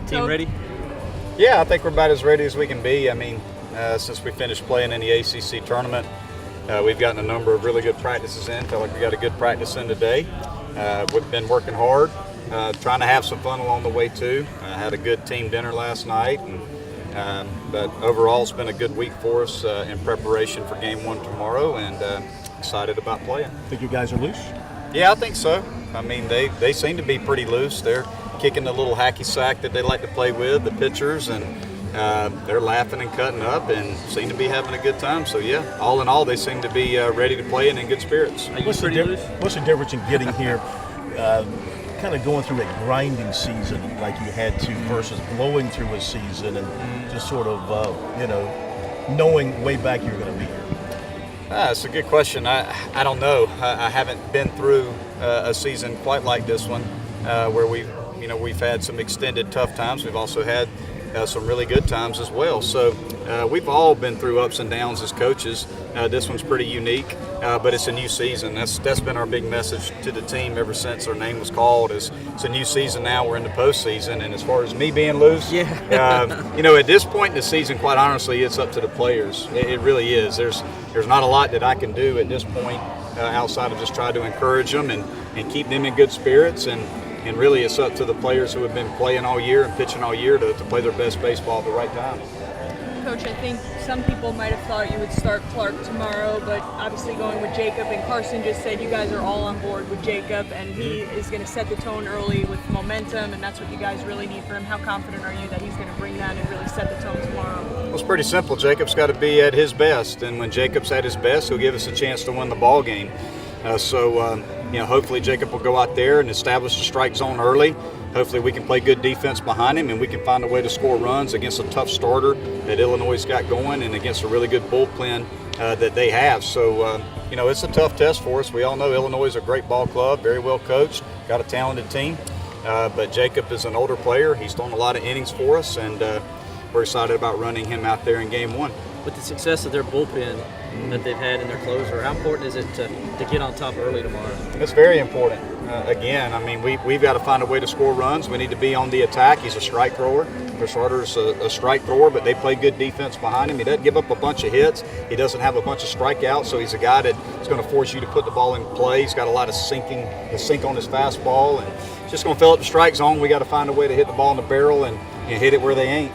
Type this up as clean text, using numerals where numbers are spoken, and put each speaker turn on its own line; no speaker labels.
Team ready?
Yeah, I think we're about as ready as we can be. I mean, since we finished playing in the ACC tournament, we've gotten a number of really good practices in. Felt like we got a good practice in today. We've been working hard, trying to have some fun along the way too. Had a good team dinner last night, but overall it's been a good week for us in preparation for Game 1 tomorrow, and excited about playing.
Think you guys are loose?
Yeah, I think so. I mean, they seem to be pretty loose. They're kicking the little hacky sack that they like to play with, the pitchers, and they're laughing and cutting up and seem to be having a good time. So, yeah, all in all, they seem to be ready to play and in good spirits.
What's the difference in getting here, kind of going through a grinding season like you had to versus blowing through a season and just sort of, knowing way back you're going to be here?
That's a good question. I don't know. I haven't been through a season quite like this one, where we've had some extended tough times. We've also had some really good times as well. So we've all been through ups and downs as coaches. This one's pretty unique, but it's a new season. That's been our big message to the team ever since our name was called. It's a new season now. We're in the postseason, and as far as me being loose, at this point in the season, quite honestly, it's up to the players. It really is. There's not a lot that I can do at this point outside of just try to encourage them and keep them in good spirits. And really, it's up to the players who have been playing all year and pitching all year to play their best baseball at the right time.
Coach, I think some people might have thought you would start Clark tomorrow, but obviously going with Jacob, and Carson just said you guys are all on board with Jacob, and he is going to set the tone early with momentum, and that's what you guys really need from him. How confident are you that he's going to bring that and really set the tone tomorrow?
Well, it's pretty simple. Jacob's got to be at his best, and when Jacob's at his best, he'll give us a chance to win the ball game. Hopefully Jacob will go out there and establish the strike zone early. Hopefully we can play good defense behind him, and we can find a way to score runs against a tough starter that Illinois got going and against a really good bullpen that they have. So, it's a tough test for us. We all know Illinois is a great ball club, very well coached, got a talented team. But Jacob is an older player. He's thrown a lot of innings for us, and we're excited about running him out there in Game 1.
With the success of their bullpen that they've had in their closer, how important is it to get on top early tomorrow?
It's very important. We've got to find a way to score runs. We need to be on the attack. He's a strike thrower. Their starter's a strike thrower, but they play good defense behind him. He doesn't give up a bunch of hits. He doesn't have a bunch of strikeouts, so he's a guy that's going to force you to put the ball in play. He's got a lot of sink on his fastball, and just going to fill up the strike zone. We got to find a way to hit the ball in the barrel and hit it where they ain't.